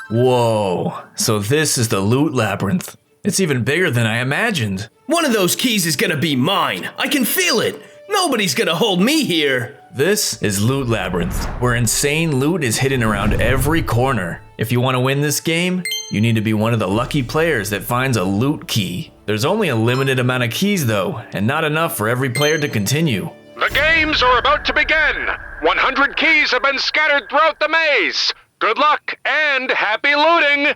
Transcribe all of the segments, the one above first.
Whoa, so this is the Loot Labyrinth. It's even bigger than I imagined. One of those keys is gonna be mine. I can feel it. Nobody's gonna hold me here. This is Loot Labyrinth, where insane loot is hidden around every corner. If you want to win this game, you need to be one of the lucky players that finds a loot key. There's only a limited amount of keys though, and not enough for every player to continue. The games are about to begin. 100 keys have been scattered throughout the maze. Good luck and happy looting.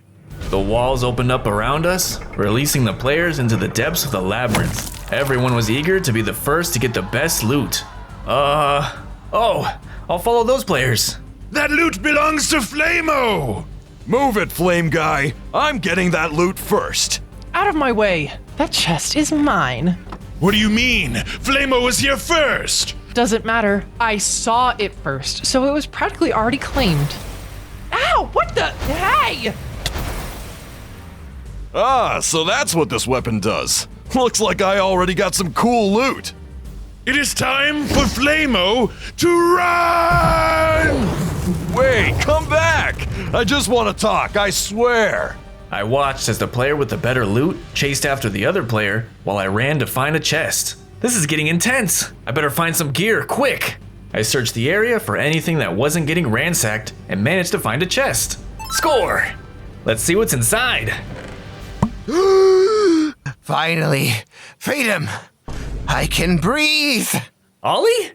The walls opened up around us, releasing the players into the depths of the labyrinth. Everyone was eager to be the first to get the best loot. I'll follow those players. That loot belongs to Flamo! Move it, Flame Guy. I'm getting that loot first. Out of my way. That chest is mine. What do you mean? Flamo was here first! Doesn't matter. I saw it first, so it was practically already claimed. Ow! What the? Hey! Ah, so that's what this weapon does. Looks like I already got some cool loot. It is time for Flamo to run! Wait, come back! I just want to talk, I swear. I watched as the player with the better loot chased after the other player while I ran to find a chest. This is getting intense. I better find some gear, quick. I searched the area for anything that wasn't getting ransacked and managed to find a chest. Score! Let's see what's inside. Finally, freedom. I can breathe. Ollie?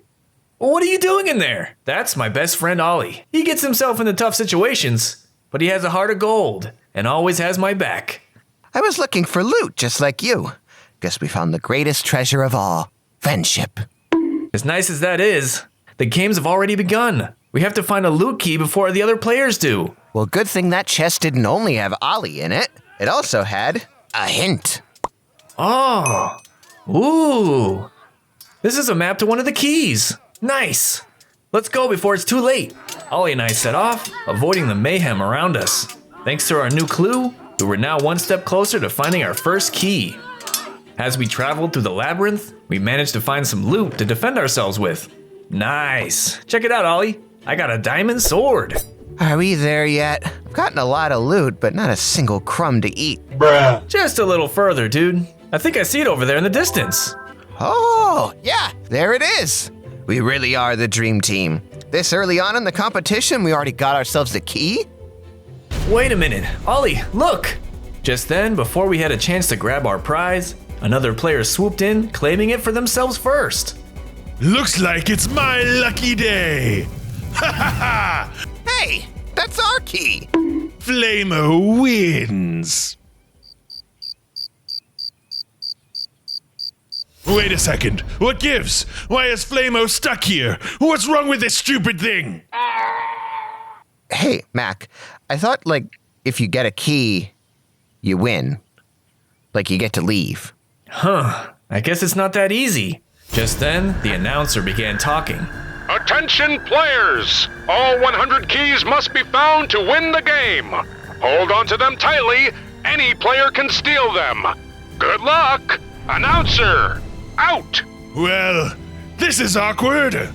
What are you doing in there? That's my best friend Ollie. He gets himself into tough situations, but he has a heart of gold and always has my back. I was looking for loot just like you. Guess we found the greatest treasure of all, friendship. As nice as that is, the games have already begun. We have to find a loot key before the other players do. Well, good thing that chest didn't only have Ollie in it. It also had a hint. Oh. Ooh. This is a map to one of the keys. Nice. Let's go before it's too late. Ollie and I set off, avoiding the mayhem around us. Thanks to our new clue, we were now one step closer to finding our first key. As we traveled through the labyrinth, we managed to find some loot to defend ourselves with. Nice. Check it out, Ollie. I got a diamond sword. Are we there yet? I've gotten a lot of loot, but not a single crumb to eat. Just a little further, dude. I think I see it over there in the distance. Oh, yeah, there it is. We really are the dream team. This early on in the competition, we already got ourselves the key? Wait a minute. Ollie, look. Just then, before we had a chance to grab our prize, another player swooped in, claiming it for themselves first. Looks like it's my lucky day. Ha ha ha! Hey, that's our key. Flamo wins. Wait a second. What gives? Why is Flamo stuck here? What's wrong with this stupid thing? Hey, Mac, I thought, if you get a key, you win. Like, you get to leave. Huh, I guess it's not that easy. Just then, the announcer began talking. Attention players! All 100 keys must be found to win the game. Hold on to them tightly. Any player can steal them. Good luck! Announcer, out! Well, this is awkward.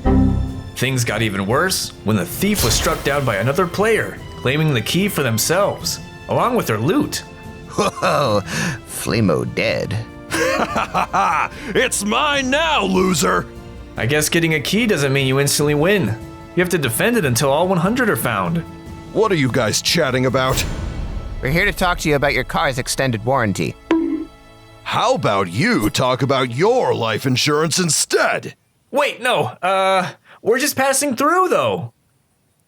Things got even worse when the thief was struck down by another player, claiming the key for themselves, along with their loot. Whoa, Flamo dead. It's mine now, loser. I guess getting a key doesn't mean you instantly win. You have to defend it until all 100 are found. What are you guys chatting about? We're here to talk to you about your car's extended warranty. How about you talk about your life insurance instead? Wait, no, we're just passing through though.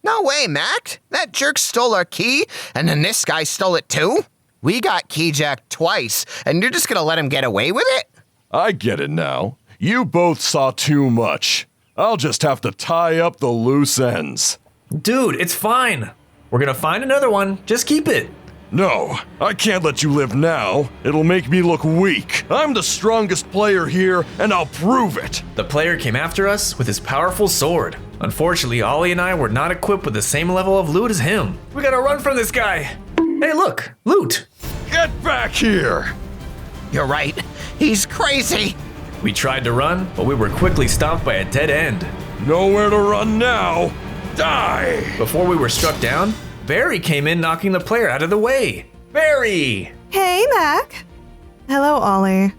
No way, Mac. That jerk stole our key, and then this guy stole it too? We got keyjacked twice, and you're just gonna let him get away with it? I get it now. You both saw too much. I'll just have to tie up the loose ends. Dude, it's fine. We're gonna find another one. Just keep it. No, I can't let you live now. It'll make me look weak. I'm the strongest player here, and I'll prove it. The player came after us with his powerful sword. Unfortunately, Ollie and I were not equipped with the same level of loot as him. We gotta run from this guy. Hey, look, loot. Get back here! You're right. He's crazy. We tried to run, but we were quickly stopped by a dead end. Nowhere to run now. Die! Before we were struck down, Barry came in knocking the player out of the way. Barry! Hey, Mac. Hello, Ollie.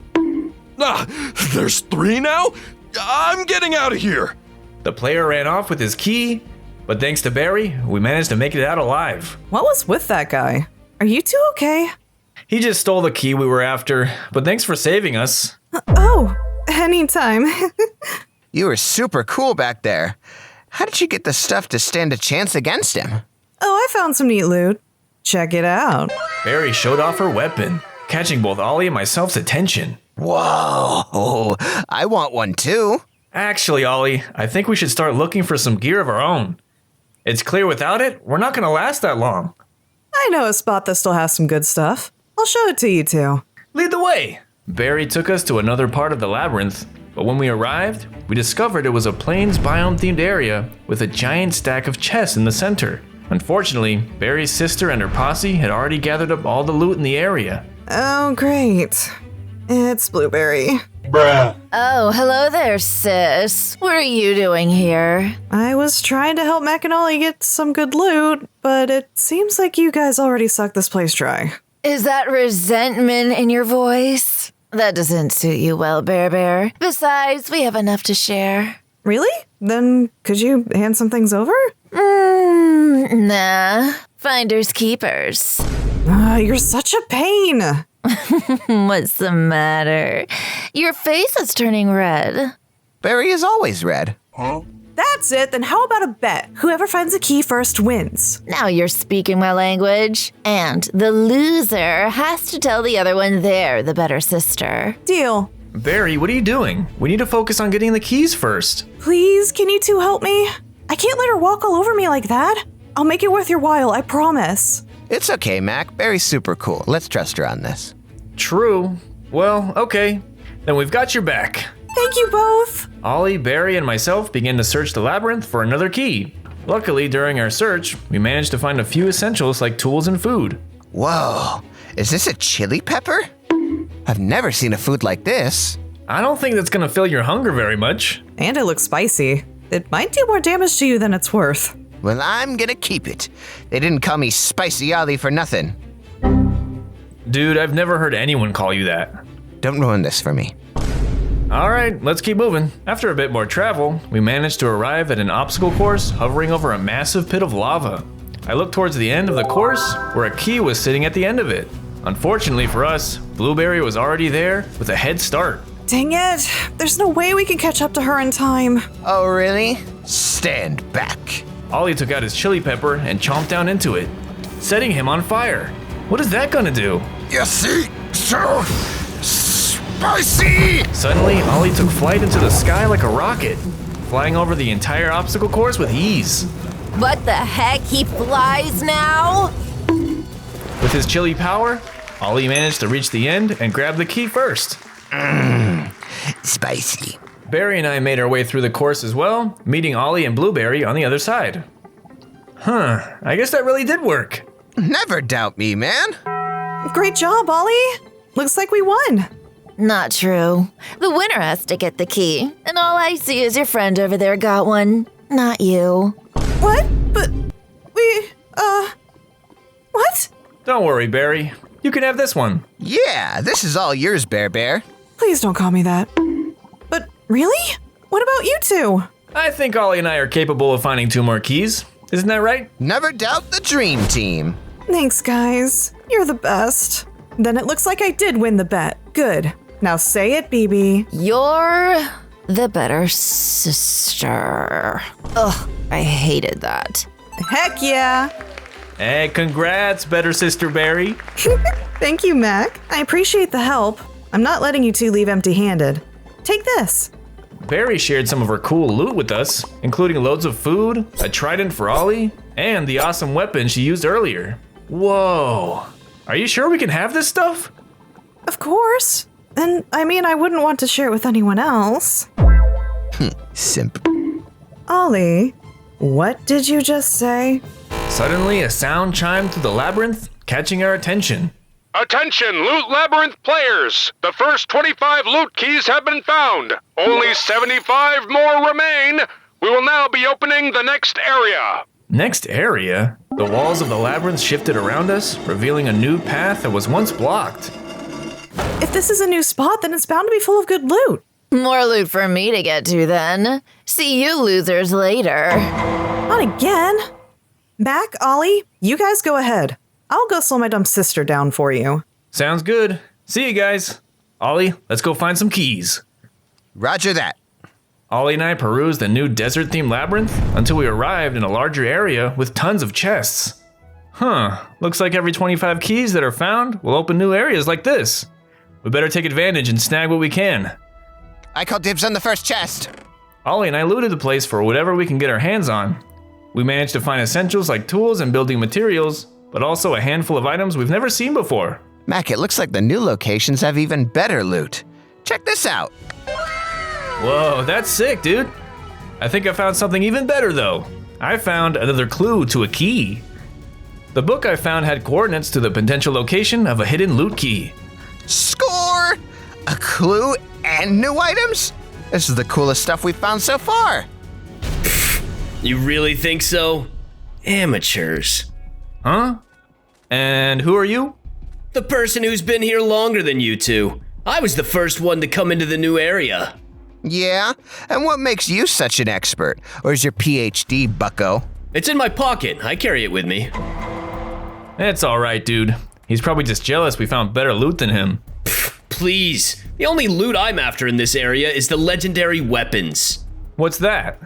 There's 3 now? I'm getting out of here. The player ran off with his key, but thanks to Barry, we managed to make it out alive. What was with that guy? Are you two okay? He just stole the key we were after, but thanks for saving us. Oh, anytime. You were super cool back there. How did you get the stuff to stand a chance against him? Oh, I found some neat loot. Check it out. Barry showed off her weapon, catching both Ollie and myself's attention. Whoa, I want one too. Actually, Ollie, I think we should start looking for some gear of our own. It's clear without it, we're not gonna last that long. I know a spot that still has some good stuff. I'll show it to you two. Lead the way! Barry took us to another part of the labyrinth, but when we arrived, we discovered it was a plains biome-themed area with a giant stack of chests in the center. Unfortunately, Barry's sister and her posse had already gathered up all the loot in the area. Oh, great. It's Blueberry. Oh, hello there, sis. What are you doing here? I was trying to help Mac and Ollie get some good loot, but it seems like you guys already sucked this place dry. Is that resentment in your voice? That doesn't suit you well, Bear. Besides, we have enough to share. Really? Then could you hand some things over? Nah. Finders keepers. You're such a pain. What's the matter? Your face is turning red. Barry is always red. That's it. Then how about a bet? Whoever finds a key first wins. Now you're speaking my language. And the loser has to tell the other one they're the better sister. Deal. Barry, what are you doing? We need to focus on getting the keys first. Please, can you two help me? I can't let her walk all over me like that. I'll make it worth your while, I promise. It's okay, Mac. Barry's super cool. Let's trust her on this. True. Well, okay. Then we've got your back. Thank you both. Ollie, Barry, and myself began to search the labyrinth for another key. Luckily, during our search, we managed to find a few essentials like tools and food. Whoa, is this a chili pepper? I've never seen a food like this. I don't think that's gonna fill your hunger very much. And it looks spicy. It might do more damage to you than it's worth. Well, I'm gonna keep it. They didn't call me Spicy Ollie for nothing. Dude, I've never heard anyone call you that. Don't ruin this for me. All right, let's keep moving. After a bit more travel, we managed to arrive at an obstacle course hovering over a massive pit of lava. I looked towards the end of the course where a key was sitting at the end of it. Unfortunately for us, Blueberry was already there with a head start. Dang it. There's no way we can catch up to her in time. Oh, really? Stand back. Ollie took out his chili pepper and chomped down into it, setting him on fire. What is that gonna do? You see? So spicy! Suddenly, Ollie took flight into the sky like a rocket, flying over the entire obstacle course with ease. What the heck? He flies now? With his chili power, Ollie managed to reach the end and grab the key first. Spicy. Barry and I made our way through the course as well, meeting Ollie and Blueberry on the other side. I guess that really did work. Never doubt me, man. Great job, Ollie. Looks like we won. Not true. The winner has to get the key, and all I see is your friend over there got one, not you. What? But we, what? Don't worry, Barry. You can have this one. Yeah, this is all yours, Bear. Please don't call me that. But really? What about you two? I think Ollie and I are capable of finding 2 more keys. Isn't that right? Never doubt the dream team. Thanks, guys. You're the best. Then it looks like I did win the bet. Good. Now say it, BB. You're the better sister. Ugh, I hated that. Heck yeah. Hey, congrats, better sister Barry. Thank you, Mac. I appreciate the help. I'm not letting you two leave empty-handed. Take this. Barry shared some of her cool loot with us, including loads of food, a trident for Ollie, and the awesome weapon she used earlier. Whoa. Are you sure we can have this stuff? Of course. And I mean, I wouldn't want to share it with anyone else. Simp. Ollie, what did you just say? Suddenly, a sound chimed through the labyrinth, catching our attention. Attention, Loot Labyrinth players! The first 25 loot keys have been found. Only 75 more remain. We will now be opening the next area. Next area? The walls of the labyrinth shifted around us, revealing a new path that was once blocked. If this is a new spot, then it's bound to be full of good loot. More loot for me to get to then. See you losers later. Not again. Mac, Ollie, you guys go ahead. I'll go slow my dumb sister down for you. Sounds good. See you guys. Ollie, let's go find some keys. Roger that. Ollie and I perused the new desert-themed labyrinth until we arrived in a larger area with tons of chests. Looks like every 25 keys that are found will open new areas like this. We better take advantage and snag what we can. I call dibs on the first chest. Ollie and I looted the place for whatever we can get our hands on. We managed to find essentials like tools and building materials, but also a handful of items we've never seen before. Mac, it looks like the new locations have even better loot. Check this out. Whoa, that's sick, dude. I think I found something even better though. I found another clue to a key. The book I found had coordinates to the potential location of a hidden loot key. Score! A clue and new items? This is the coolest stuff we've found so far. You really think so? Amateurs. Huh? And who are you? The person who's been here longer than you two. I was the first one to come into the new area. Yeah? And what makes you such an expert? Or is your PhD, bucko? It's in my pocket. I carry it with me. It's alright, dude. He's probably just jealous we found better loot than him. Please. The only loot I'm after in this area is the legendary weapons. What's that?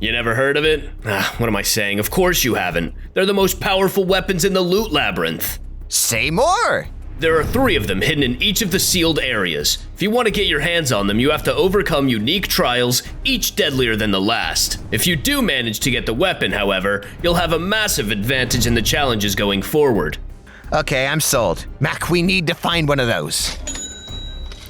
You never heard of it? What am I saying? Of course you haven't. They're the most powerful weapons in the Loot Labyrinth. Say more! There are 3 of them hidden in each of the sealed areas. If you want to get your hands on them, you have to overcome unique trials, each deadlier than the last. If you do manage to get the weapon, however, you'll have a massive advantage in the challenges going forward. Okay, I'm sold. Mac, we need to find one of those.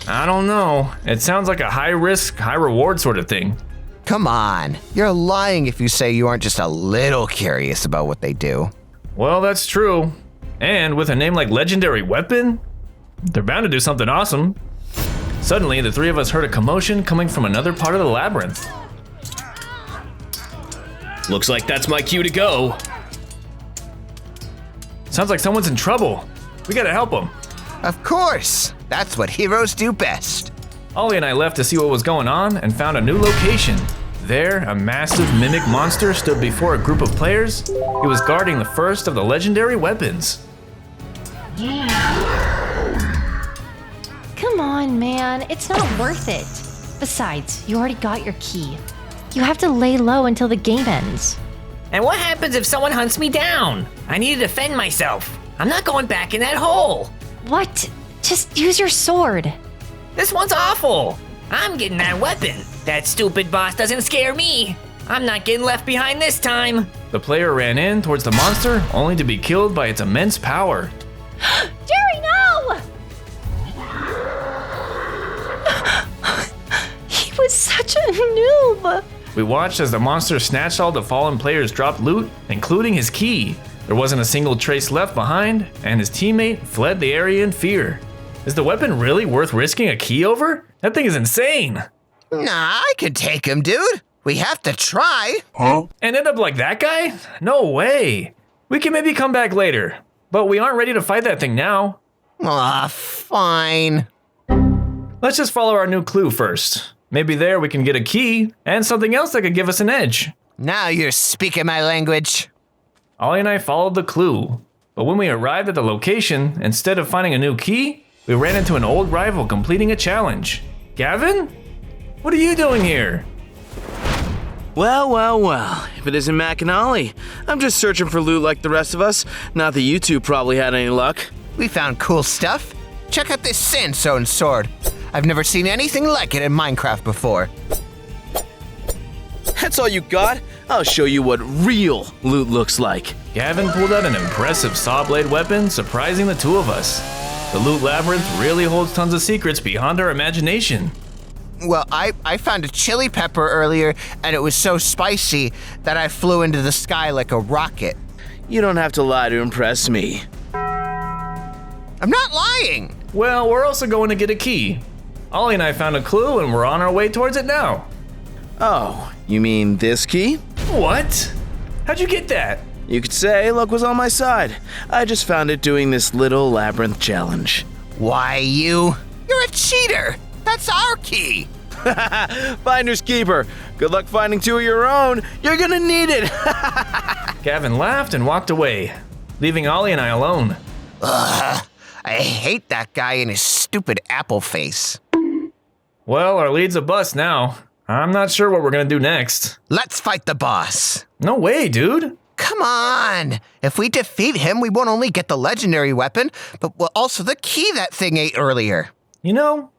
I don't know. It sounds like a high risk, high reward sort of thing. Come on. You're lying if you say you aren't just a little curious about what they do. Well, that's true. And with a name like Legendary Weapon, they're bound to do something awesome. Suddenly, the 3 of us heard a commotion coming from another part of the labyrinth. Looks like that's my cue to go. Sounds like someone's in trouble. We gotta help them. Of course. That's what heroes do best. Ollie and I left to see what was going on and found a new location. There, a massive mimic monster stood before a group of players. He was guarding the first of the legendary weapons. Come on, man. It's not worth it. Besides, you already got your key. You have to lay low until the game ends. And what happens if someone hunts me down? I need to defend myself. I'm not going back in that hole. What? Just use your sword. This one's awful. I'm getting that weapon. That stupid boss doesn't scare me. I'm not getting left behind this time. The player ran in towards the monster, only to be killed by its immense power. Jerry, no! He was such a noob. We watched as the monster snatched all the fallen players' dropped loot, including his key. There wasn't a single trace left behind, and his teammate fled the area in fear. Is the weapon really worth risking a key over? That thing is insane. Nah, I can take him, dude. We have to try. Huh? And end up like that guy? No way. We can maybe come back later, but we aren't ready to fight that thing now. Fine. Let's just follow our new clue first. Maybe there we can get a key and something else that could give us an edge. Now you're speaking my language. Ollie and I followed the clue, but when we arrived at the location, instead of finding a new key, we ran into an old rival completing a challenge. Gavin? What are you doing here? Well, if it isn't Mac and Ollie, I'm just searching for loot like the rest of us. Not that you two probably had any luck. We found cool stuff. Check out this sandstone sword. I've never seen anything like it in Minecraft before. That's all you got? I'll show you what real loot looks like. Gavin pulled out an impressive saw blade weapon, surprising the 2 of us. The Loot Labyrinth really holds tons of secrets beyond our imagination. Well, I found a chili pepper earlier, and it was so spicy that I flew into the sky like a rocket. You don't have to lie to impress me. I'm not lying! Well, we're also going to get a key. Ollie and I found a clue, and we're on our way towards it now. Oh, you mean this key? What? How'd you get that? You could say luck was on my side. I just found it doing this little labyrinth challenge. Why, you're a cheater. That's our key. Finders keeper. Good luck finding 2 of your own. You're gonna need it. Gavin laughed and walked away, leaving Ollie and I alone. Ugh, I hate that guy and his stupid apple face. Well, our lead's a bust now. I'm not sure what we're gonna do next. Let's fight the boss. No way, dude. Come on! If we defeat him, we won't only get the legendary weapon, but we'll also the key that thing ate earlier. You know,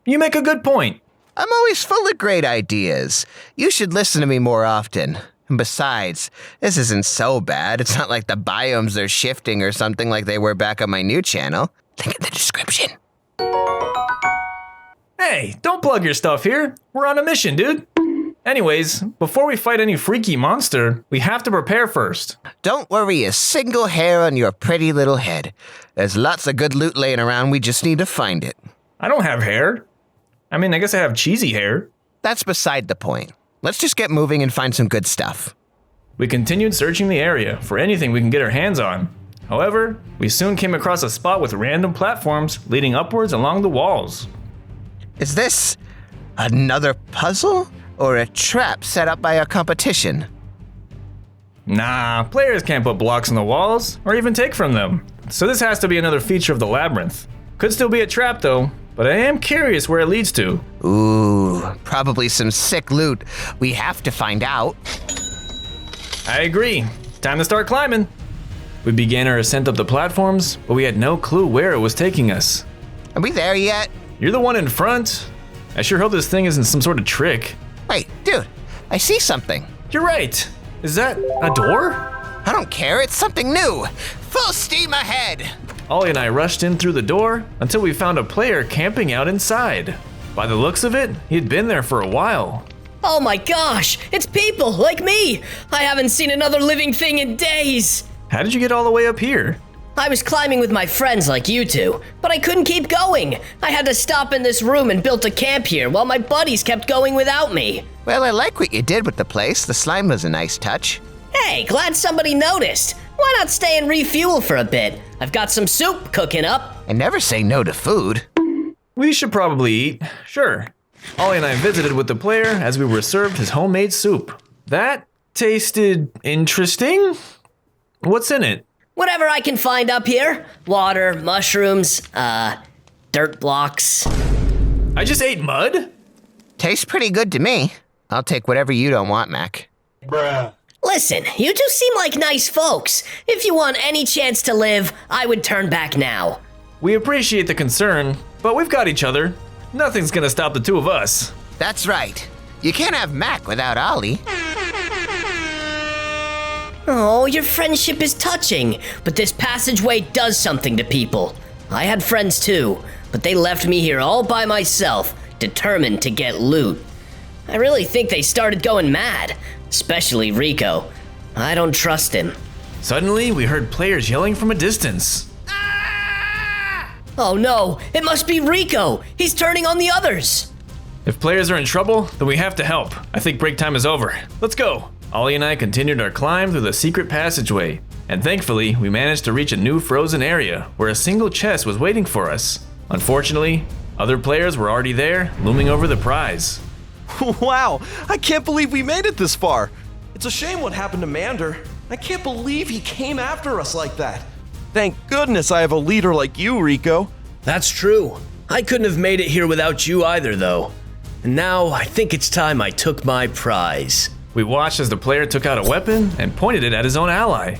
you make a good point. I'm always full of great ideas. You should listen to me more often. And besides, this isn't so bad. It's not like the biomes are shifting or something like they were back on my new channel. Link in the description. Hey, don't plug your stuff here. We're on a mission, dude. Anyways, before we fight any freaky monster, we have to prepare first. Don't worry a single hair on your pretty little head. There's lots of good loot laying around, we just need to find it. I don't have hair. I mean, I guess I have cheesy hair. That's beside the point. Let's just get moving and find some good stuff. We continued searching the area for anything we can get our hands on. However, we soon came across a spot with random platforms leading upwards along the walls. Is this another puzzle or a trap set up by our competition? Nah, players can't put blocks on the walls or even take from them. So this has to be another feature of the labyrinth. Could still be a trap though, but I am curious where it leads to. Ooh, probably some sick loot. We have to find out. I agree. Time to start climbing. We began our ascent up the platforms, but we had no clue where it was taking us. Are we there yet? You're the one in front. I sure hope this thing isn't some sort of trick. Wait, dude, I see something. You're right. Is that a door? I don't care, it's something new. Full steam ahead. Ollie and I rushed in through the door until we found a player camping out inside. By the looks of it, he'd been there for a while. Oh my gosh, it's people like me. I haven't seen another living thing in days. How did you get all the way up here? I was climbing with my friends like you two, but I couldn't keep going. I had to stop in this room and built a camp here while my buddies kept going without me. Well, I like what you did with the place. The slime was a nice touch. Hey, glad somebody noticed. Why not stay and refuel for a bit? I've got some soup cooking up. I never say no to food. We should probably eat, sure. Ollie and I visited with the player as we were served his homemade soup. That tasted interesting. What's in it? Whatever I can find up here. Water, mushrooms, dirt blocks. I just ate mud? Tastes pretty good to me. I'll take whatever you don't want, Mac. Bruh. Listen, you two seem like nice folks. If you want any chance to live, I would turn back now. We appreciate the concern, but we've got each other. Nothing's gonna stop the two of us. That's right. You can't have Mac without Ollie. Oh, your friendship is touching, but this passageway does something to people. I had friends too, but they left me here all by myself, determined to get loot. I really think they started going mad, especially Rico. I don't trust him. Suddenly, we heard players yelling from a distance. Oh no, it must be Rico. He's turning on the others. If players are in trouble, then we have to help. I think break time is over. Let's go. Ollie and I continued our climb through the secret passageway, and thankfully, we managed to reach a new frozen area where a single chest was waiting for us. Unfortunately, other players were already there, looming over the prize. Wow, I can't believe we made it this far. It's a shame what happened to Mander. I can't believe he came after us like that. Thank goodness I have a leader like you, Rico. That's true. I couldn't have made it here without you either, though. And now I think it's time I took my prize. We watched as the player took out a weapon and pointed it at his own ally.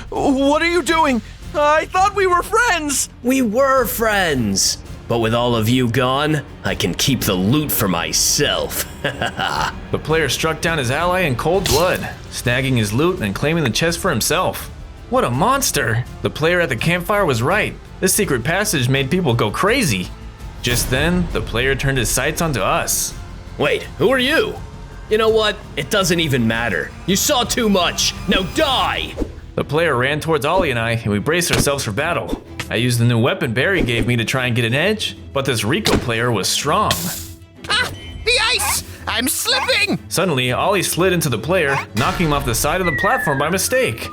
What are you doing? I thought we were friends. We were friends. But with all of you gone, I can keep the loot for myself. The player struck down his ally in cold blood, snagging his loot and claiming the chest for himself. What a monster! The player at the campfire was right. This secret passage made people go crazy. Just then, the player turned his sights onto us. Wait, who are you? You know what? It doesn't even matter. You saw too much. Now die! The player ran towards Ollie and I, and we braced ourselves for battle. I used the new weapon Barry gave me to try and get an edge, but this Rico player was strong. Ah, the ice! I'm slipping! Suddenly, Ollie slid into the player, knocking him off the side of the platform by mistake.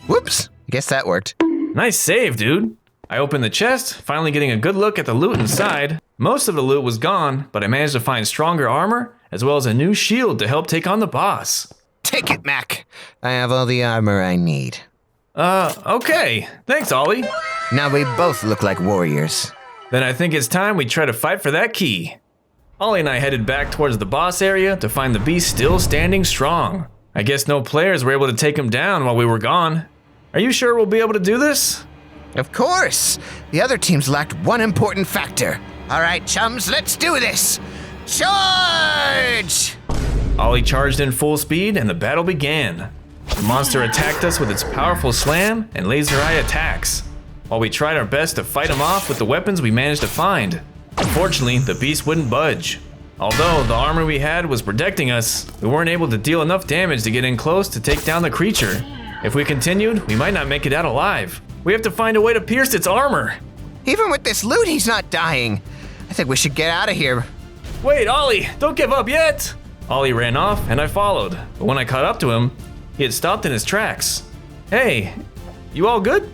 Whoops, I guess that worked. Nice save, dude. I opened the chest, finally getting a good look at the loot inside. Most of the loot was gone, but I managed to find stronger armor, as well as a new shield to help take on the boss. Take it, Mac. I have all the armor I need. Okay. Thanks, Ollie. Now we both look like warriors. Then I think it's time we try to fight for that key. Ollie and I headed back towards the boss area to find the beast still standing strong. I guess no players were able to take him down while we were gone. Are you sure we'll be able to do this? Of course! The other teams lacked one important factor. All right, chums, let's do this! Charge! Ollie charged in full speed and the battle began. The monster attacked us with its powerful slam and laser eye attacks, while we tried our best to fight him off with the weapons we managed to find. Unfortunately, the beast wouldn't budge. Although the armor we had was protecting us, we weren't able to deal enough damage to get in close to take down the creature. If we continued, we might not make it out alive. We have to find a way to pierce its armor. Even with this loot, he's not dying. I think we should get out of here. Wait, Ollie, don't give up yet! Ollie ran off and I followed, but when I caught up to him, he had stopped in his tracks. Hey, you all good?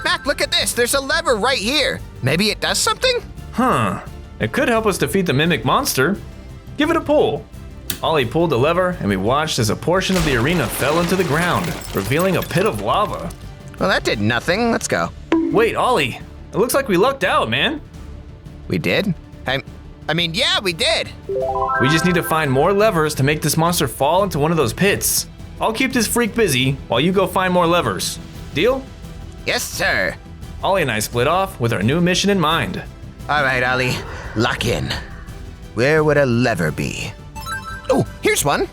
Mac, look at this. There's a lever right here. Maybe it does something? Huh. It could help us defeat the mimic monster. Give it a pull. Ollie pulled the lever and we watched as a portion of the arena fell into the ground, revealing a pit of lava. Well, that did nothing. Let's go. Wait, Ollie. It looks like we lucked out, man. We did? I mean, yeah, we did. We just need to find more levers to make this monster fall into one of those pits. I'll keep this freak busy while you go find more levers. Deal? Yes, sir. Ollie and I split off with our new mission in mind. All right, Ollie, lock in. Where would a lever be? Oh, here's one.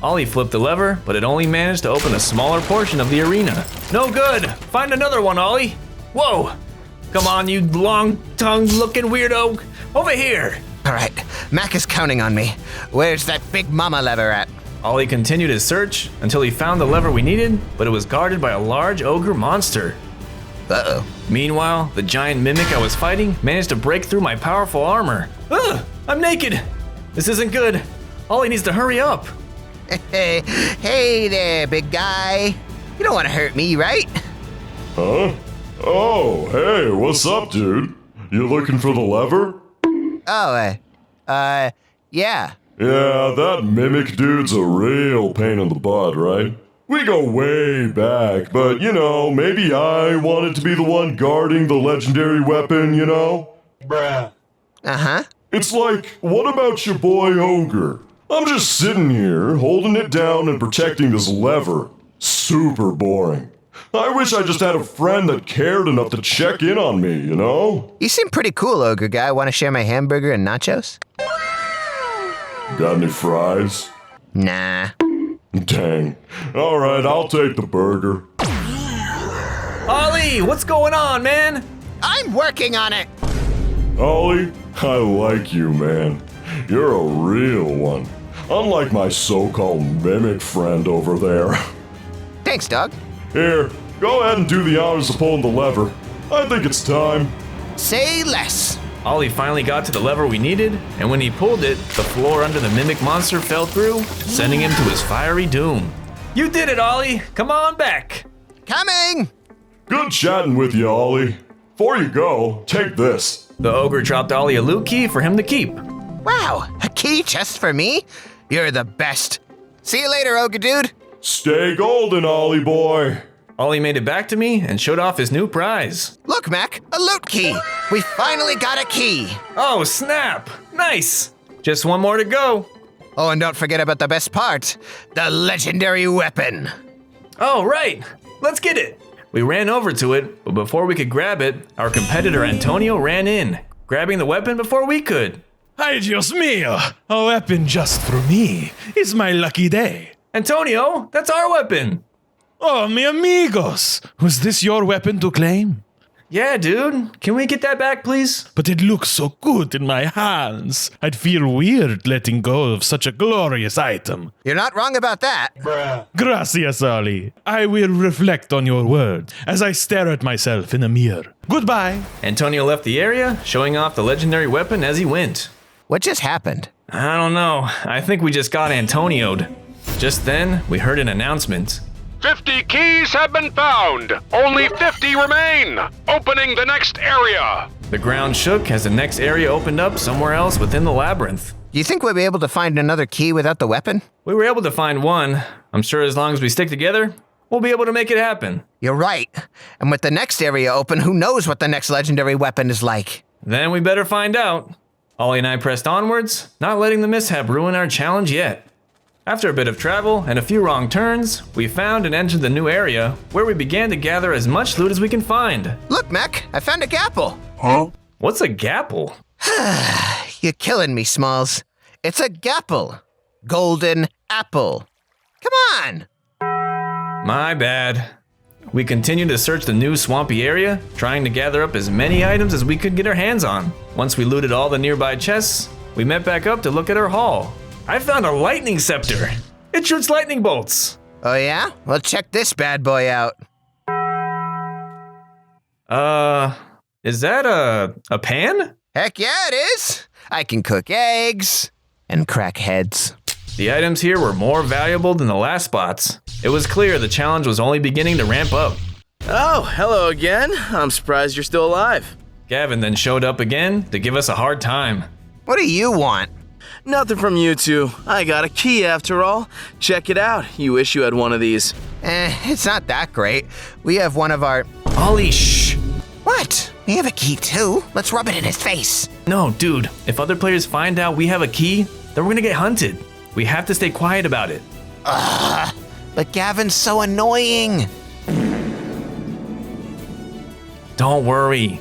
Ollie flipped the lever, but it only managed to open a smaller portion of the arena. No good! Find another one, Ollie! Whoa! Come on, you long-tongued looking weirdo! Over here! All right, Mac is counting on me. Where's that big mama lever at? Ollie continued his search until he found the lever we needed, but it was guarded by a large ogre monster. Uh-oh. Meanwhile, the giant mimic I was fighting managed to break through my powerful armor. Ugh! I'm naked! This isn't good. Ollie needs to hurry up. Hey there, big guy. You don't want to hurt me, right? Huh? Oh, hey, what's up, dude? You looking for the lever? Oh, yeah. Yeah, that mimic dude's a real pain in the butt, right? We go way back, but you know, maybe I wanted to be the one guarding the legendary weapon, you know? Bruh. Uh-huh. It's like, what about your boy Ogre? I'm just sitting here, holding it down and protecting this lever. Super boring. I wish I just had a friend that cared enough to check in on me, you know? You seem pretty cool, ogre guy. Want to share my hamburger and nachos? Got any fries? Nah. Dang. Alright, I'll take the burger. Ollie, what's going on, man? I'm working on it! Ollie, I like you, man. You're a real one. Unlike my so-called mimic friend over there. Thanks, dog. Here, go ahead and do the honors of pulling the lever. I think it's time. Say less. Ollie finally got to the lever we needed, and when he pulled it, the floor under the mimic monster fell through, sending him to his fiery doom. You did it, Ollie! Come on back! Coming! Good chatting with you, Ollie. Before you go, take this. The ogre dropped Ollie a loot key for him to keep. Wow, a key just for me? You're the best. See you later, ogre dude. Stay golden, Ollie boy. Ollie made it back to me and showed off his new prize. Look, Mac, a loot key. We finally got a key. Oh, snap. Nice. Just one more to go. Oh, and don't forget about the best part, the legendary weapon. Oh, right. Let's get it. We ran over to it, but before we could grab it, our competitor Antonio ran in, grabbing the weapon before we could. Ay, Dios mío, a weapon just for me. It's my lucky day. Antonio, that's our weapon. Oh, mi amigos. Was this your weapon to claim? Yeah, dude. Can we get that back, please? But it looks so good in my hands. I'd feel weird letting go of such a glorious item. You're not wrong about that. Bruh. Gracias, Ollie. I will reflect on your words as I stare at myself in the mirror. Goodbye. Antonio left the area, showing off the legendary weapon as he went. What just happened? I don't know. I think we just got Antonio'd. Just then, we heard an announcement. 50 keys have been found. Only 50 remain. Opening the next area. The ground shook as the next area opened up somewhere else within the labyrinth. Do you think we'll be able to find another key without the weapon? We were able to find one. I'm sure as long as we stick together, we'll be able to make it happen. You're right. And with the next area open, who knows what the next legendary weapon is like? Then we better find out. Ollie and I pressed onwards, not letting the mishap ruin our challenge yet. After a bit of travel and a few wrong turns, we found and entered the new area, where we began to gather as much loot as we can find. Look, Mac, I found a gapple. Huh? What's a gapple? You're killing me, Smalls. It's a gapple. Golden apple. Come on! My bad. We continued to search the new swampy area, trying to gather up as many items as we could get our hands on. Once we looted all the nearby chests, we met back up to look at our haul. I found a lightning scepter. It shoots lightning bolts. Oh yeah? Well, check this bad boy out. Is that a pan? Heck yeah, it is. I can cook eggs and crack heads. The items here were more valuable than the last spots. It was clear the challenge was only beginning to ramp up. Oh, hello again. I'm surprised you're still alive. Gavin then showed up again to give us a hard time. What do you want? Nothing from you two. I got a key after all. Check it out. You wish you had one of these. It's not that great. We have one of our... Ollie, shh! What? We have a key too. Let's rub it in his face. No, dude. If other players find out we have a key, then we're gonna get hunted. We have to stay quiet about it. But Gavin's so annoying. Don't worry.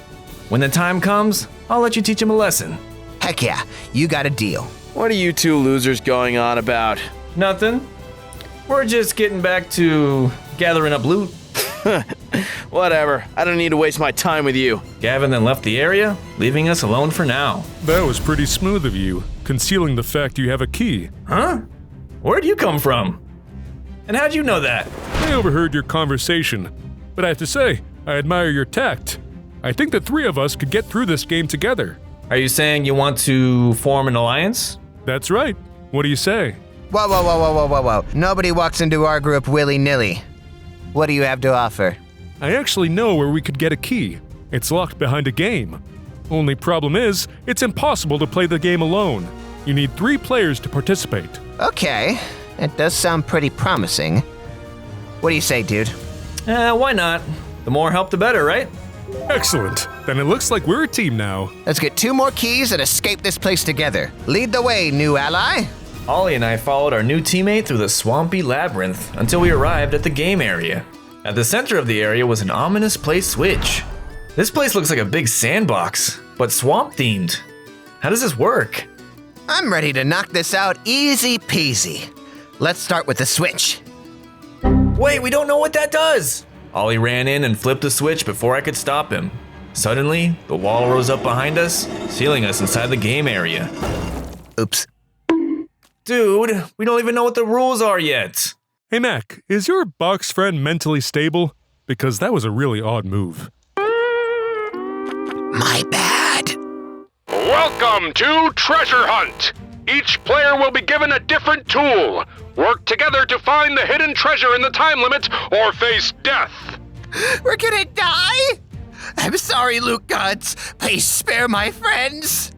When the time comes, I'll let you teach him a lesson. Heck yeah, you got a deal. What are you two losers going on about? Nothing. We're just getting back to gathering up loot. Whatever. I don't need to waste my time with you. Gavin then left the area, leaving us alone for now. That was pretty smooth of you, concealing the fact you have a key. Huh? Where'd you come from? And how'd you know that? I overheard your conversation, but I have to say, I admire your tact. I think the three of us could get through this game together. Are you saying you want to form an alliance? That's right. What do you say? Whoa. Nobody walks into our group willy-nilly. What do you have to offer? I actually know where we could get a key. It's locked behind a game. Only problem is, it's impossible to play the game alone. You need 3 players to participate. Okay, that does sound pretty promising. What do you say, dude? Why not? The more help, the better, right? Excellent. Then it looks like we're a team now. Let's get 2 more keys and escape this place together. Lead the way, new ally. Ollie and I followed our new teammate through the swampy labyrinth until we arrived at the game area. At the center of the area was an ominous place switch. This place looks like a big sandbox, but swamp themed. How does this work? I'm ready to knock this out easy peasy. Let's start with the switch. Wait, we don't know what that does! Ollie ran in and flipped the switch before I could stop him. Suddenly, the wall rose up behind us, sealing us inside the game area. Oops. Dude, we don't even know what the rules are yet. Hey Mac, is your box friend mentally stable? Because that was a really odd move. My bad. Welcome to Treasure Hunt. Each player will be given a different tool. Work together to find the hidden treasure in the time limit or face death. We're gonna die? I'm sorry, Luke Gods. Please spare my friends.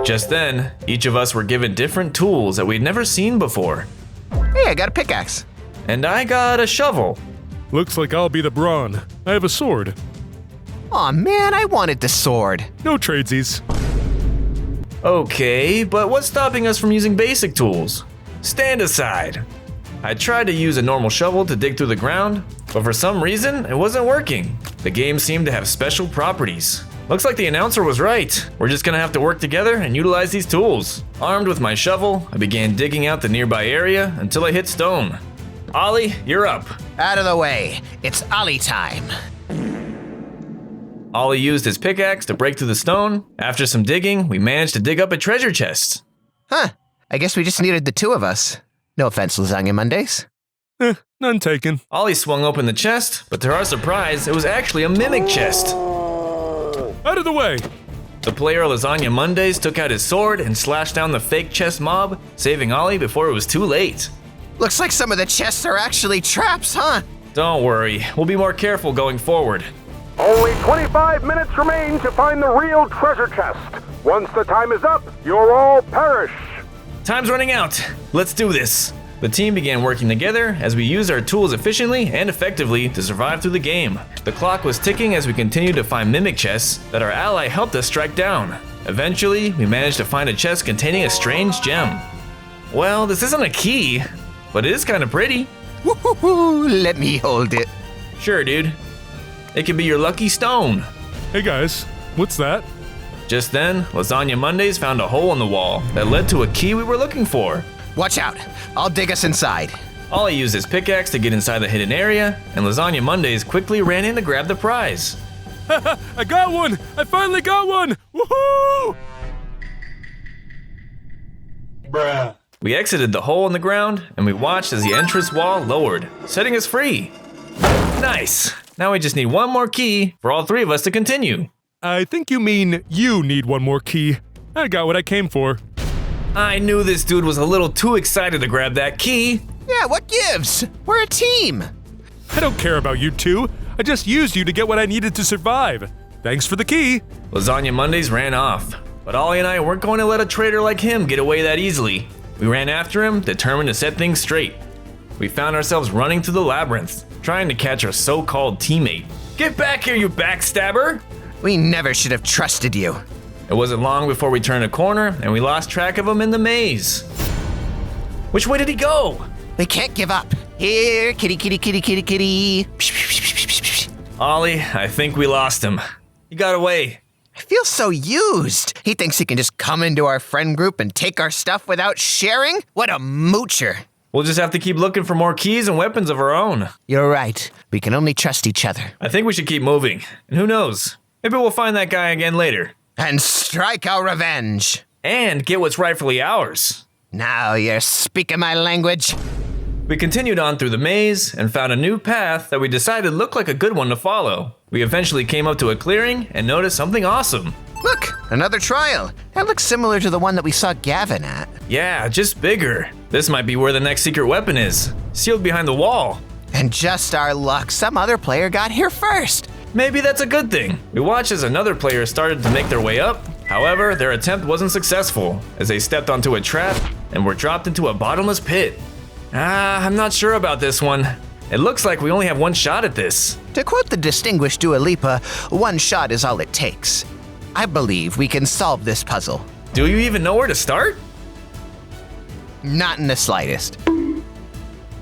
Just then, each of us were given different tools that we'd never seen before. Hey, I got a pickaxe. And I got a shovel. Looks like I'll be the brawn. I have a sword. Aw man, I wanted the sword. No tradesies. Okay, but what's stopping us from using basic tools? Stand aside. I tried to use a normal shovel to dig through the ground, but for some reason, it wasn't working. The game seemed to have special properties. Looks like the announcer was right. We're just gonna have to work together and utilize these tools. Armed with my shovel, I began digging out the nearby area until I hit stone. Ollie, you're up. Out of the way. It's Ollie time. Ollie used his pickaxe to break through the stone. After some digging, we managed to dig up a treasure chest. Huh. I guess we just needed the 2 of us. No offense, Lasagna Mondays. None taken. Ollie swung open the chest, but to our surprise, it was actually a mimic chest. Out of the way! The player Lasagna Mondays took out his sword and slashed down the fake chest mob, saving Ollie before it was too late. Looks like some of the chests are actually traps, huh? Don't worry, we'll be more careful going forward. Only 25 minutes remain to find the real treasure chest. Once the time is up, you'll all perish. Time's running out. Let's do this. The team began working together as we used our tools efficiently and effectively to survive through the game. The clock was ticking as we continued to find mimic chests that our ally helped us strike down. Eventually, we managed to find a chest containing a strange gem. Well, this isn't a key, but it is kind of pretty. Woohoo! Let me hold it. Sure, dude. It could be your lucky stone. Hey guys, what's that? Just then, Lasagna Mondays found a hole in the wall that led to a key we were looking for. Watch out, I'll dig us inside. Ollie used his pickaxe to get inside the hidden area, and Lasagna Mondays quickly ran in to grab the prize. I got one! I finally got one! Woohoo! Bruh. We exited the hole in the ground, and we watched as the entrance wall lowered, setting us free. Nice! Now we just need one more key for all three of us to continue. I think you mean you need one more key. I got what I came for. I knew this dude was a little too excited to grab that key. Yeah, what gives? We're a team. I don't care about you two. I just used you to get what I needed to survive. Thanks for the key. Lasagna Mondays ran off, but Ollie and I weren't going to let a traitor like him get away that easily. We ran after him, determined to set things straight. We found ourselves running through the labyrinth, trying to catch our so-called teammate. Get back here, you backstabber! We never should have trusted you. It wasn't long before we turned a corner and we lost track of him in the maze. Which way did he go? We can't give up. Here, kitty, kitty, kitty, kitty, kitty. Ollie, I think we lost him. He got away. I feel so used. He thinks he can just come into our friend group and take our stuff without sharing? What a moocher. We'll just have to keep looking for more keys and weapons of our own. You're right. We can only trust each other. I think we should keep moving. And who knows? Maybe we'll find that guy again later. And strike our revenge. And get what's rightfully ours. Now you're speaking my language. We continued on through the maze and found a new path that we decided looked like a good one to follow. We eventually came up to a clearing and noticed something awesome. Look, another trial. That looks similar to the one that we saw Gavin at. Yeah, just bigger. This might be where the next secret weapon is, sealed behind the wall. And just our luck, some other player got here first. Maybe that's a good thing. We watched as another player started to make their way up. However, their attempt wasn't successful, as they stepped onto a trap and were dropped into a bottomless pit. I'm not sure about this one. It looks like we only have one shot at this. To quote the distinguished Dua Lipa, one shot is all it takes. I believe we can solve this puzzle. Do you even know where to start? Not in the slightest.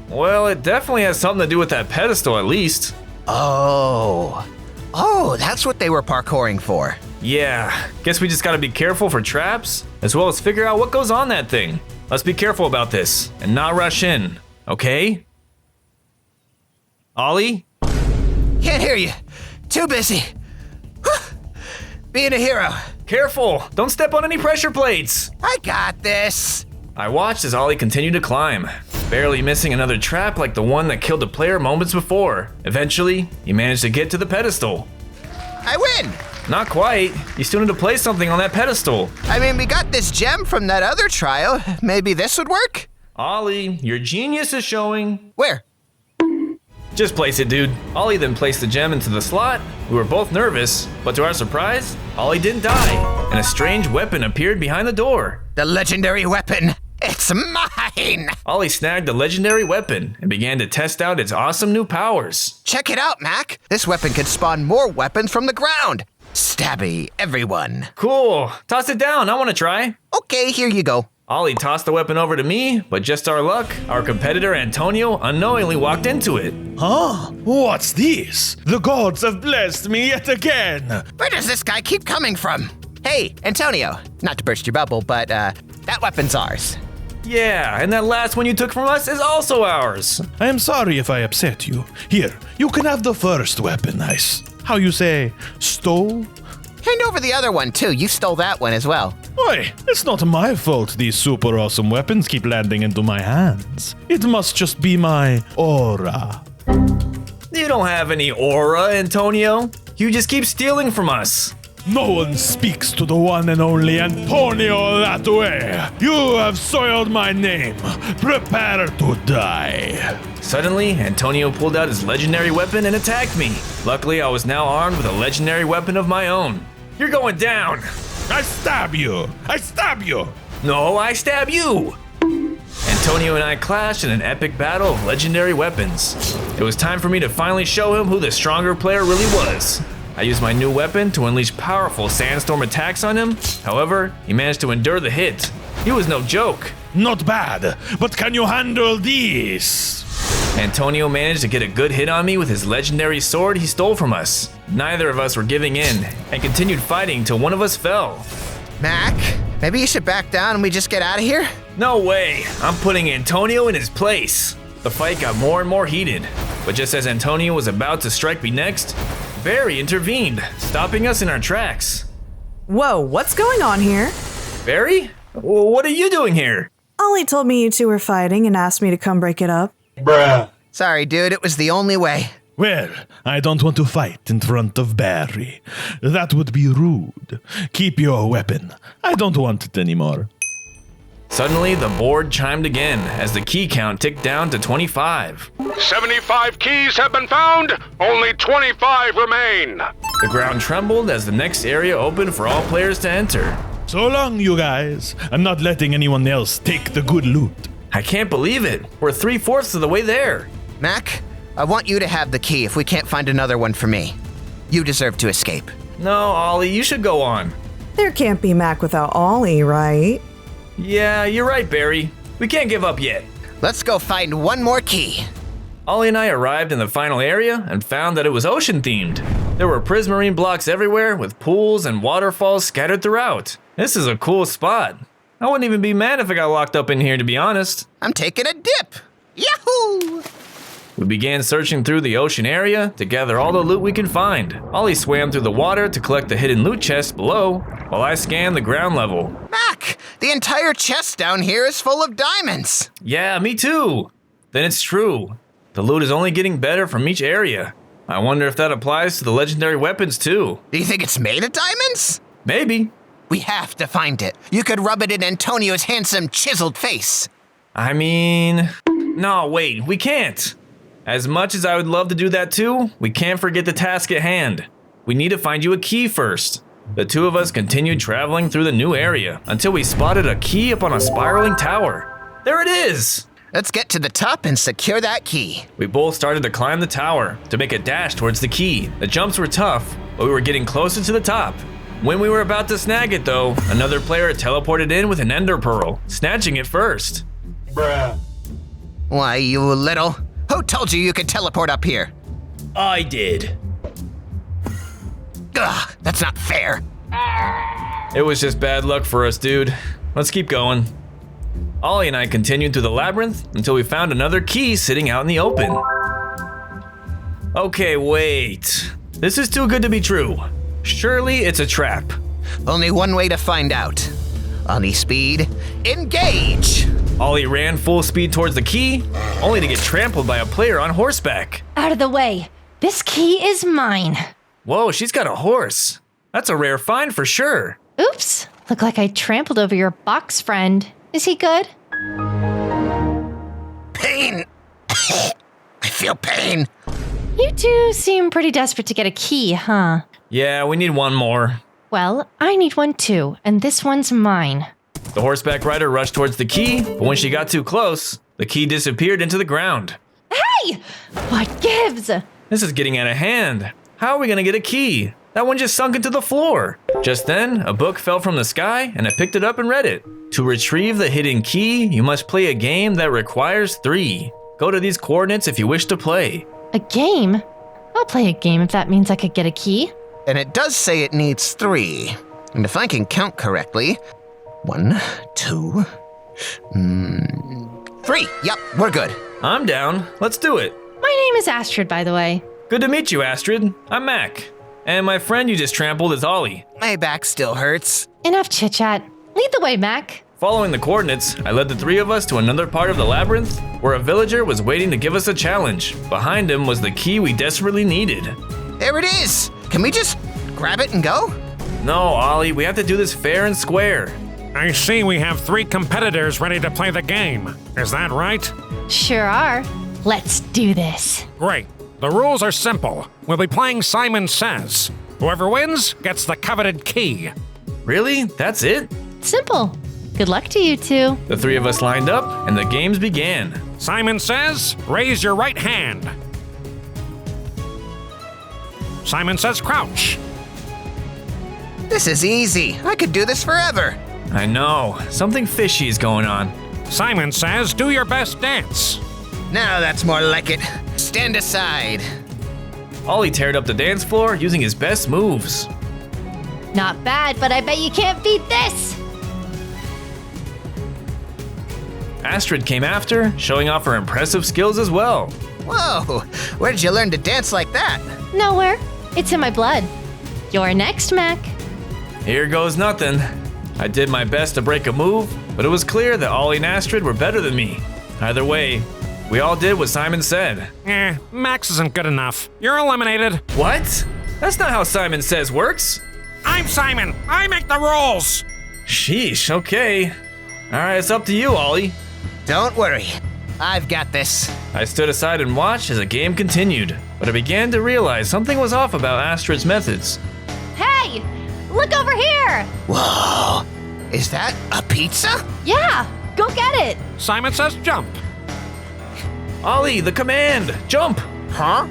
Well, it definitely has something to do with that pedestal at least. Oh, that's what they were parkouring for. Yeah, guess we just gotta be careful for traps, as well as figure out what goes on that thing. Let's be careful about this, and not rush in, okay? Ollie? Can't hear you. Too busy. Being a hero. Careful, don't step on any pressure plates. I got this. I watched as Ollie continued to climb, barely missing another trap like the one that killed the player moments before. Eventually, he managed to get to the pedestal. I win! Not quite. You still need to place something on that pedestal. I mean, we got this gem from that other trial. Maybe this would work? Ollie, your genius is showing. Where? Just place it, dude. Ollie then placed the gem into the slot. We were both nervous, but to our surprise, Ollie didn't die, and a strange weapon appeared behind the door. The legendary weapon. It's mine! Ollie snagged the legendary weapon and began to test out its awesome new powers. Check it out, Mac. This weapon can spawn more weapons from the ground. Stabby everyone. Cool. Toss it down. I want to try. Okay, here you go. Ollie tossed the weapon over to me, but just our luck, our competitor Antonio unknowingly walked into it. Huh? What's this? The gods have blessed me yet again. Where does this guy keep coming from? Hey, Antonio. Not to burst your bubble, but that weapon's ours. Yeah, and that last one you took from us is also ours. I am sorry if I upset you. Here, you can have the first weapon, how you say, stole? Hand over the other one, too. You stole that one as well. Oi, it's not my fault these super awesome weapons keep landing into my hands. It must just be my aura. You don't have any aura, Antonio. You just keep stealing from us. No one speaks to the one and only Antonio that way. You have soiled my name. Prepare to die. Suddenly, Antonio pulled out his legendary weapon and attacked me. Luckily, I was now armed with a legendary weapon of my own. You're going down. I stab you. I stab you. No, I stab you. Antonio and I clashed in an epic battle of legendary weapons. It was time for me to finally show him who the stronger player really was. I used my new weapon to unleash powerful sandstorm attacks on him. However, he managed to endure the hit. He was no joke. Not bad, but can you handle these? Antonio managed to get a good hit on me with his legendary sword he stole from us. Neither of us were giving in and continued fighting till one of us fell. Mac, maybe you should back down and we just get out of here? No way, I'm putting Antonio in his place. The fight got more and more heated, but just as Antonio was about to strike me next, Barry intervened, stopping us in our tracks. Whoa, what's going on here? Barry? What are you doing here? Ollie told me you two were fighting and asked me to come break it up. Bruh. Sorry, dude, it was the only way. Well, I don't want to fight in front of Barry. That would be rude. Keep your weapon. I don't want it anymore. Suddenly, the board chimed again as the key count ticked down to 25. 75 keys have been found, only 25 remain. The ground trembled as the next area opened for all players to enter. So long, you guys. I'm not letting anyone else take the good loot. I can't believe it. We're 3/4 of the way there. Mac, I want you to have the key if we can't find another one for me. You deserve to escape. No, Ollie, you should go on. There can't be Mac without Ollie, right? Yeah, you're right, Barry. We can't give up yet. Let's go find one more key. Ollie and I arrived in the final area and found that it was ocean themed. There were prismarine blocks everywhere with pools and waterfalls scattered throughout. This is a cool spot. I wouldn't even be mad if I got locked up in here, to be honest. I'm taking a dip. Yahoo! We began searching through the ocean area to gather all the loot we could find. Ollie swam through the water to collect the hidden loot chests below, while I scanned the ground level. Mac, the entire chest down here is full of diamonds. Yeah, me too. Then it's true. The loot is only getting better from each area. I wonder if that applies to the legendary weapons too. Do you think it's made of diamonds? Maybe. We have to find it. You could rub it in Antonio's handsome, chiseled face. I mean, no, wait, we can't. As much as I would love to do that too, we can't forget the task at hand. We need to find you a key first. The two of us continued traveling through the new area until we spotted a key up on a spiraling tower. There it is! Let's get to the top and secure that key. We both started to climb the tower to make a dash towards the key. The jumps were tough, but we were getting closer to the top. When we were about to snag it though, another player teleported in with an ender pearl, snatching it first. Bruh. Why, you little... Who told you could teleport up here? I did. Ugh, that's not fair. It was just bad luck for us, dude. Let's keep going. Ollie and I continued through the labyrinth until we found another key sitting out in the open. Okay, wait. This is too good to be true. Surely it's a trap. Only one way to find out. Ollie speed, engage! Ollie ran full speed towards the key, only to get trampled by a player on horseback. Out of the way. This key is mine. Whoa, she's got a horse. That's a rare find for sure. Oops. Look like I trampled over your box friend. Is he good? Pain! I feel pain. You two seem pretty desperate to get a key, huh? Yeah, we need one more. Well, I need one too, and this one's mine. The horseback rider rushed towards the key, but when she got too close, the key disappeared into the ground. Hey! What gives? This is getting out of hand. How are we gonna get a key? That one just sunk into the floor. Just then, a book fell from the sky and I picked it up and read it. To retrieve the hidden key, you must play a game that requires 3. Go to these coordinates if you wish to play. A game? I'll play a game if that means I could get a key. And it does say it needs 3. And if I can count correctly, 1, 2, 3. Yep, we're good. I'm down. Let's do it. My name is Astrid, by the way. Good to meet you, Astrid. I'm Mac. And my friend you just trampled is Ollie. My back still hurts. Enough chit-chat. Lead the way, Mac. Following the coordinates, I led the 3 of us to another part of the labyrinth where a villager was waiting to give us a challenge. Behind him was the key we desperately needed. There it is. Can we just grab it and go? No, Ollie, we have to do this fair and square. I see we have 3 competitors ready to play the game. Is that right? Sure are. Let's do this. Great. The rules are simple. We'll be playing Simon Says. Whoever wins gets the coveted key. Really? That's it? Simple. Good luck to you two. The 3 of us lined up, and the games began. Simon Says, raise your right hand. Simon Says, crouch. This is easy. I could do this forever. I know. Something fishy is going on. Simon Says, do your best dance. Now that's more like it. Stand aside. Ollie teared up the dance floor using his best moves. Not bad, but I bet you can't beat this. Astrid came after, showing off her impressive skills as well. Whoa, where did you learn to dance like that? Nowhere. It's in my blood. You're next, Mac. Here goes nothing. I did my best to break a move, but it was clear that Ollie and Astrid were better than me. Either way, we all did what Simon said. Max isn't good enough. You're eliminated. What? That's not how Simon Says works. I'm Simon. I make the rules. Sheesh, okay. Alright, it's up to you, Ollie. Don't worry. I've got this. I stood aside and watched as the game continued, but I began to realize something was off about Astrid's methods. Hey! Look over here! Whoa! Is that a pizza? Yeah! Go get it! Simon Says, jump. Ollie, the command! Jump! Huh?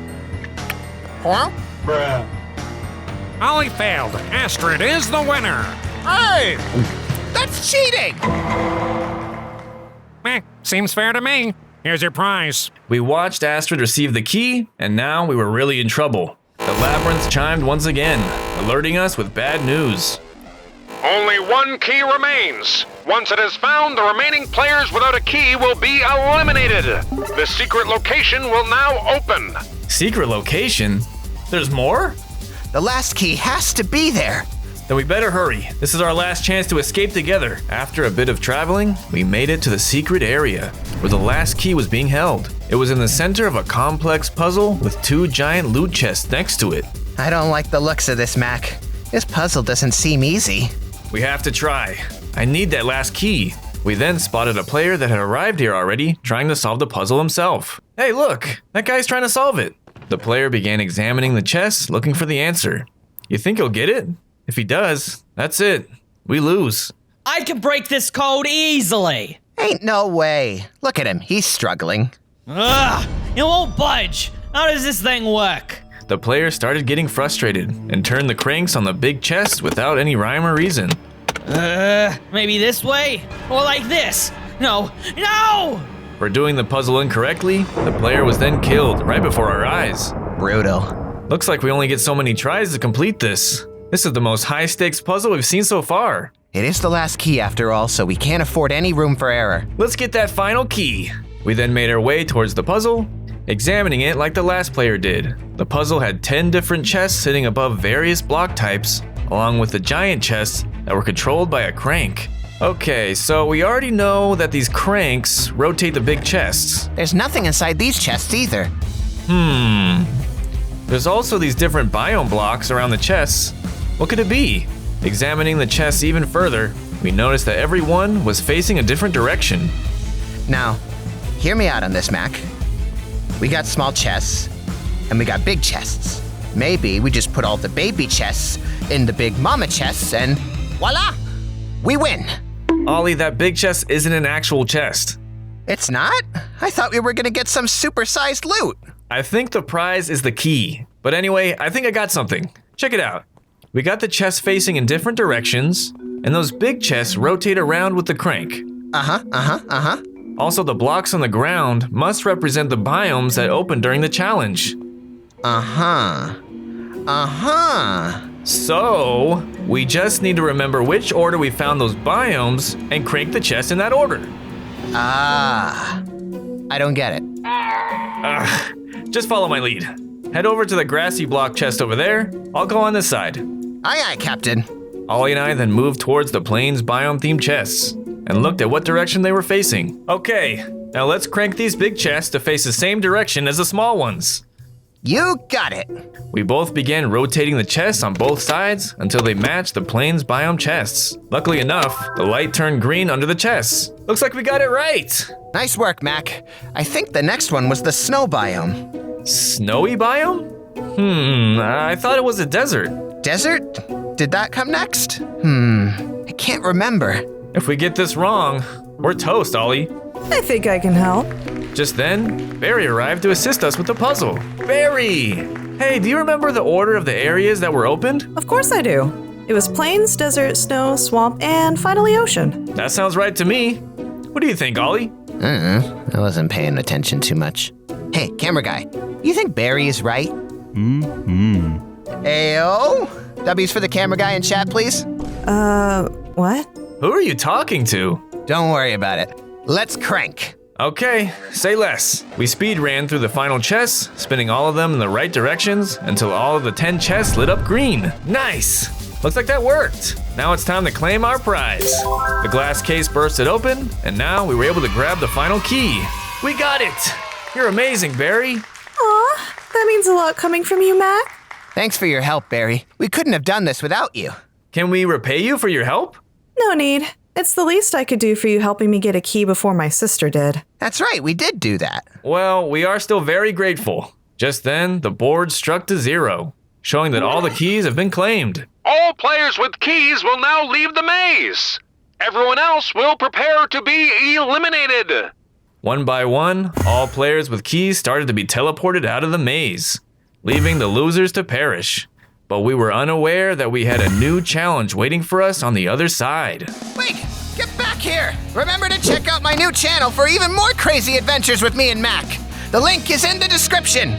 Huh? Bruh. Ollie failed. Astrid is the winner. Hey! That's cheating! Seems fair to me. Here's your prize. We watched Astrid receive the key, and now we were really in trouble. The labyrinth chimed once again, alerting us with bad news. Only 1 key remains. Once it is found, the remaining players without a key will be eliminated. The secret location will now open. Secret location? There's more? The last key has to be there. Then we better hurry. This is our last chance to escape together. After a bit of traveling, we made it to the secret area, where the last key was being held. It was in the center of a complex puzzle with 2 giant loot chests next to it. I don't like the looks of this, Mac. This puzzle doesn't seem easy. We have to try. I need that last key. We then spotted a player that had arrived here already, trying to solve the puzzle himself. Hey, look! That guy's trying to solve it. The player began examining the chest, looking for the answer. You think he'll get it? If he does, that's it. We lose. I can break this code easily. Ain't no way. Look at him. He's struggling. Ugh! It won't budge. How does this thing work? The player started getting frustrated and turned the cranks on the big chest without any rhyme or reason. Maybe this way? Or like this? No! No! For doing the puzzle incorrectly, the player was then killed right before our eyes. Brutal. Looks like we only get so many tries to complete this. This is the most high-stakes puzzle we've seen so far. It is the last key after all, so we can't afford any room for error. Let's get that final key. We then made our way towards the puzzle, examining it like the last player did. The puzzle had 10 different chests sitting above various block types, along with the giant chests that were controlled by a crank. Okay, so we already know that these cranks rotate the big chests. There's nothing inside these chests either. There's also these different biome blocks around the chests. What could it be? Examining the chests even further, we noticed that every one was facing a different direction. Now, hear me out on this, Mac. We got small chests, and we got big chests. Maybe we just put all the baby chests in the big mama chests, and voila! We win! Ollie, that big chest isn't an actual chest. It's not? I thought we were gonna get some supersized loot. I think the prize is the key. But anyway, I think I got something. Check it out. We got the chests facing in different directions, and those big chests rotate around with the crank. Also, the blocks on the ground must represent the biomes that opened during the challenge. So, we just need to remember which order we found those biomes and crank the chest in that order. I don't get it. Just follow my lead. Head over to the grassy block chest over there. I'll go on this side. Aye, aye, Captain. Ollie and I then moved towards the plains biome-themed chests and looked at what direction they were facing. Okay, now let's crank these big chests to face the same direction as the small ones. You got it. We both began rotating the chests on both sides until they matched the plains biome chests. Luckily enough, the light turned green under the chests. Looks like we got it right. Nice work, Mac. I think the next one was the snow biome. Snowy biome? I thought it was a desert. Desert? Did that come next? I can't remember. If we get this wrong, we're toast, Ollie. I think I can help. Just then, Barry arrived to assist us with the puzzle. Barry! Hey, do you remember the order of the areas that were opened? Of course I do. It was plains, desert, snow, swamp, and finally ocean. That sounds right to me. What do you think, Ollie? I wasn't paying attention too much. Hey, camera guy, you think Barry is right? Ayo? W's for the camera guy in chat, please. What? Who are you talking to? Don't worry about it. Let's crank. Okay, say less. We speed ran through the final chests, spinning all of them in the right directions until all of the 10 chests lit up green. Nice! Looks like that worked. Now it's time to claim our prize. The glass case bursted open, and now we were able to grab the final key. We got it! You're amazing, Barry. Aw, that means a lot coming from you, Mac. Thanks for your help, Barry. We couldn't have done this without you. Can we repay you for your help? No need. It's the least I could do for you helping me get a key before my sister did. That's right, we did do that. Well, we are still very grateful. Just then, the board struck to 0, showing that all the keys have been claimed. All players with keys will now leave the maze. Everyone else will prepare to be eliminated. One by one, all players with keys started to be teleported out of the maze, leaving the losers to perish. But we were unaware that we had a new challenge waiting for us on the other side. Wait, get back here! Remember to check out my new channel for even more crazy adventures with me and Mac. The link is in the description.